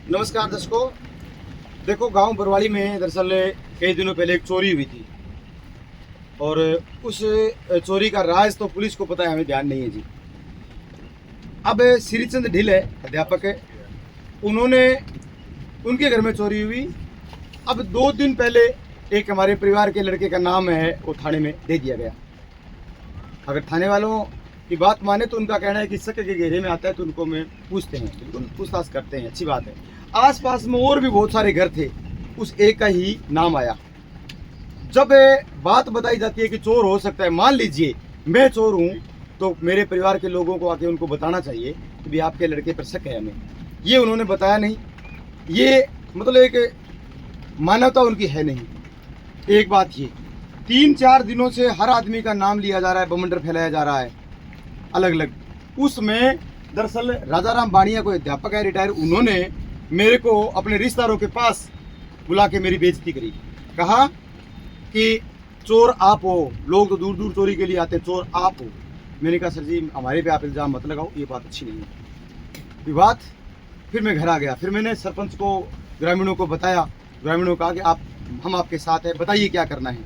नमस्कार दर्शकों। देखो, गांव बरवाली में दरअसल कई दिनों पहले एक चोरी हुई थी और उस चोरी का राज तो पुलिस को पता है, हमें ध्यान नहीं है जी। अब श्रीचंद ढिल है, अध्यापक है, उन्होंने उनके घर में चोरी हुई। अब 2 दिन पहले एक हमारे परिवार के लड़के का नाम है वो थाने में दे दिया गया। अगर थाने वालों की बात माने तो उनका कहना है कि शक के घेरे में आता है तो उनको में पूछते हैं, बिल्कुल पूछताछ करते हैं, अच्छी बात है। आसपास में और भी बहुत सारे घर थे, उस एक का ही नाम आया। जब बात बताई जाती है कि चोर हो सकता है, मान लीजिए मैं चोर हूँ, तो मेरे परिवार के लोगों को आके उनको बताना चाहिए कि भाई आपके लड़के पर शक है हमें। ये उन्होंने बताया नहीं, ये मतलब एक मानवता उनकी है नहीं। एक बात ये 3-4 दिनों से हर आदमी का नाम लिया जा रहा है, बमंडर फैलाया जा रहा है अलग अलग। उसमें दरअसल राजाराम बाणिया कोई अध्यापक है, रिटायर, उन्होंने मेरे को अपने रिश्तेदारों के पास बुला के मेरी बेइज्जती करी। कहा कि चोर आप हो, लोग तो दूर दूर चोरी के लिए आते हैं, चोर आप हो। मैंने कहा सर जी हमारे पे आप इल्ज़ाम मत लगाओ, ये बात अच्छी नहीं है। ये बात फिर मैं घर आ गया, फिर मैंने सरपंच को, ग्रामीणों को बताया। ग्रामीणों को कहा कि हम आपके साथ हैं, बताइए क्या करना है,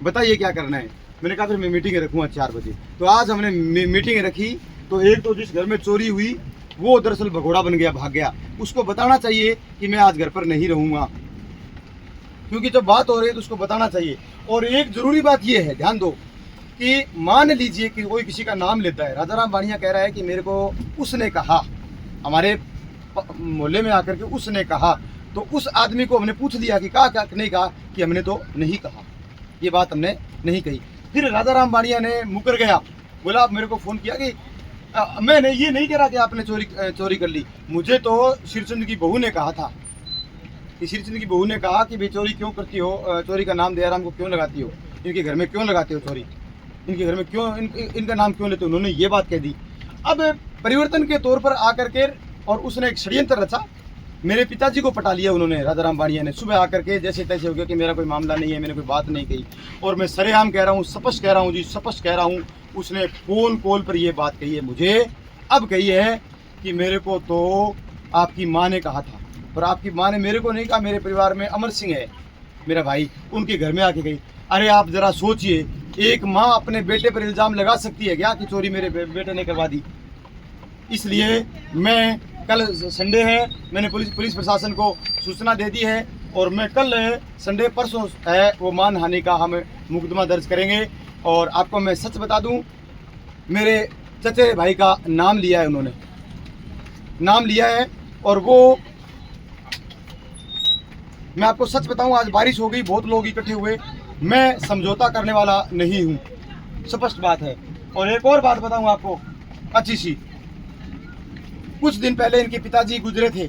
बताइए क्या करना है। मैंने कहा फिर मैं मीटिंग रखूँगा 4 बजे। तो आज हमने मीटिंग रखी। तो एक तो जिस घर में चोरी हुई वो दरअसल भगोड़ा बन गया, भाग गया। उसको बताना चाहिए कि मैं आज घर पर नहीं रहूँगा, क्योंकि जब बात हो रही है तो उसको बताना चाहिए। और एक ज़रूरी बात ये है, ध्यान दो, कि मान लीजिए कि कोई किसी का नाम लेता है। राजाराम बाणिया कह रहा है कि मेरे को उसने कहा, हमारे मोहल्ले में आकर के उसने कहा। तो उस आदमी को हमने पूछ लिया कि कहा क्या नहीं कहा, कि हमने तो नहीं कहा, ये बात हमने नहीं कही। फिर राजाराम बाणिया ने मुकर गया, बोला आप मेरे को फ़ोन किया कि मैंने ये नहीं कह रहा कि आपने चोरी कर ली। मुझे तो श्रीचंद की बहू ने कहा था, कि श्रीचंद की बहू ने कहा कि भाई चोरी क्यों करती हो, चोरी का नाम दयाराम को क्यों लगाती हो, इनके घर में क्यों लगाते हो चोरी, इनके घर में क्यों इनका नाम क्यों लेते हो। उन्होंने ये बात कह दी। अब परिवर्तन के तौर पर आकर के और उसने एक षड्यंत्र रचा, मेरे पिताजी को पटा लिया उन्होंने। राजाराम बाणिया ने सुबह आकर के जैसे तैसे हो गया कि मेरा कोई मामला नहीं है, मैंने कोई बात नहीं कही। और मैं सरेआम कह रहा हूँ, स्पष्ट कह रहा हूँ जी, स्पष्ट कह रहा हूँ, उसने फ़ोन कॉल पर ये बात कही है मुझे। अब कही है कि मेरे को तो आपकी माँ ने कहा था, और आपकी माँ ने मेरे को नहीं कहा। मेरे परिवार में अमर सिंह है मेरा भाई, उनके घर में आके गई। अरे आप ज़रा सोचिए, एक माँ अपने बेटे पर इल्ज़ाम लगा सकती है क्या कि चोरी मेरे बेटे ने करवा दी। इसलिए मैं कल संडे है, मैंने पुलिस प्रशासन को सूचना दे दी है, और मैं कल संडे परसों है वो मानहानि का हम मुकदमा दर्ज करेंगे। और आपको मैं सच बता दूं, मेरे चचेरे भाई का नाम लिया है, उन्होंने नाम लिया है। और वो मैं आपको सच बताऊं, आज बारिश हो गई, बहुत लोग इकट्ठे हुए, मैं समझौता करने वाला नहीं हूं, स्पष्ट बात है। और एक और बात बताऊं आपको अच्छी सी, कुछ दिन पहले इनके पिताजी गुजरे थे,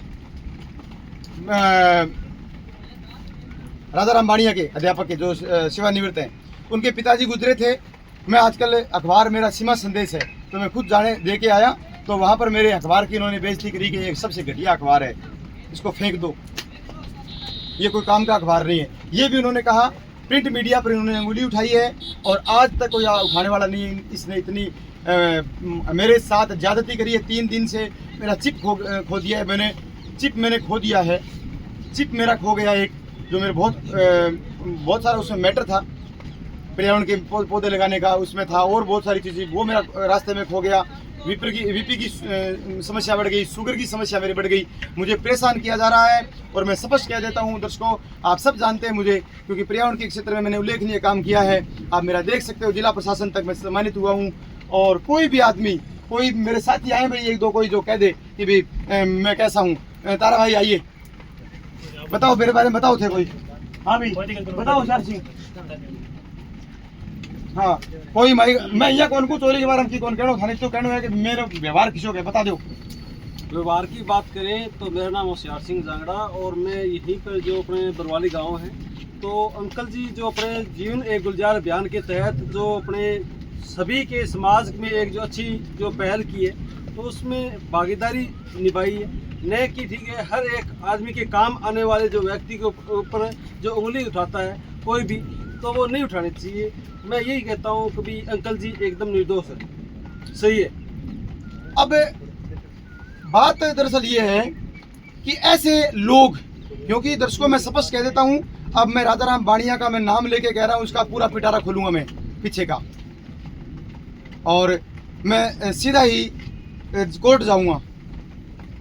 राजाराम बाणिया के अध्यापक के जो सेवानिवृत्त हैं, उनके पिताजी गुजरे थे। मैं आजकल अखबार, मेरा सीमा संदेश है, तो मैं खुद जाने दे के आया। तो वहाँ पर मेरे अखबार की इन्होंने बेइज्जती करी कि ये सबसे घटिया अखबार है, इसको फेंक दो, ये कोई काम का अखबार नहीं है। ये भी उन्होंने कहा। प्रिंट मीडिया पर इन्होंने उंगली उठाई है, और आज तक कोई उठाने वाला नहीं है। इसने इतनी मेरे साथ ज़्यादती करी है। 3 दिन से मेरा चिप खो दिया है, मैंने खो दिया है। चिप मेरा खो गया एक, जो मेरे बहुत सारा उसमें मैटर था, पर्यावरण के पौधे लगाने का उसमें था, और बहुत सारी चीज़ें, वो मेरा रास्ते में खो गया। वीपी की समस्या बढ़ गई, शुगर की समस्या मेरी बढ़ गई, मुझे परेशान किया जा रहा है। और मैं स्पष्ट कह देता हूं दर्शकों, आप सब जानते हैं मुझे, क्योंकि पर्यावरण के क्षेत्र में मैंने उल्लेखनीय काम किया है। आप मेरा देख सकते हो, जिला प्रशासन तक मैं सम्मानित हुआ हूं। और कोई भी आदमी, कोई मेरे साथी आए भाई, 1-2 कोई जो कह दे कि भाई मैं कैसा हूँ, तारा भाई आइए, बताओ मेरे बारे में बताओ थे कोई। हाँ भाई बताओ सर सिंह। हाँ कोई मैं यहाँ कौन को चोरी के बारे में कौन कहना थाने तो कहना है कि मेरा व्यवहार किसो के बता दो। व्यवहार की बात करें तो मेरा नाम होशियार सिंह जांगड़ा, और मैं यहीं पर जो अपने बरवाली गांव है, तो अंकल जी जो अपने जीवन एक गुलजार अभियान के तहत जो अपने सभी के समाज में एक जो अच्छी जो पहल की है, तो उसमें भागीदारी निभाई है। नहीं कि ठीक है, हर एक आदमी के काम आने वाले जो व्यक्ति के ऊपर जो उंगली उठाता है कोई भी, तो वो नहीं उठानी चाहिए। मैं यही कहता हूँ कि भी अंकल जी एकदम निर्दोष है, सही है। अब बात दरअसल ये है कि ऐसे लोग, क्योंकि दर्शकों मैं स्पष्ट कह देता हूँ, अब मैं राजाराम बाणिया का मैं नाम लेके कह रहा हूँ, उसका पूरा पिटारा खोलूंगा मैं पीछे का, और मैं सीधा ही कोर्ट जाऊंगा।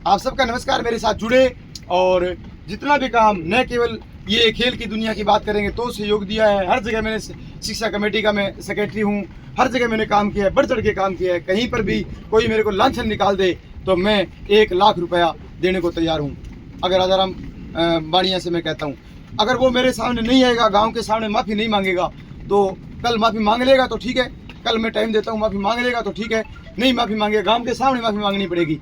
आप सबका नमस्कार, मेरे साथ जुड़े और जितना भी काम, न केवल ये खेल की दुनिया की बात करेंगे तो सहयोग दिया है, हर जगह मैंने शिक्षा कमेटी का मैं सेक्रेटरी हूँ, हर जगह मैंने काम किया है, बढ़ चढ़ के काम किया है। कहीं पर भी कोई मेरे को लांछन निकाल दे तो मैं 1 लाख रुपया देने को तैयार हूँ। अगर राजाराम बाणिया से मैं कहता हूँ, अगर वो मेरे सामने नहीं आएगा, गांव के सामने माफ़ी नहीं मांगेगा, तो कल माफ़ी मांग लेगा तो ठीक है, कल मैं टाइम देता हूँ, माफ़ी मांग लेगा तो ठीक है, नहीं माफ़ी मांगेगा, गांव के सामने माफ़ी मांगनी पड़ेगी।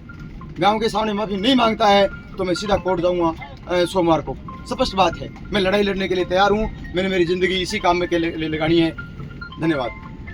गांव के सामने माफ़ी नहीं मांगता है तो मैं सीधा कोर्ट जाऊँगा सोमवार को। स्पष्ट बात है, मैं लड़ाई लड़ने के लिए तैयार हूँ। मैंने मेरी ज़िंदगी इसी काम में के लिए लगानी है। धन्यवाद।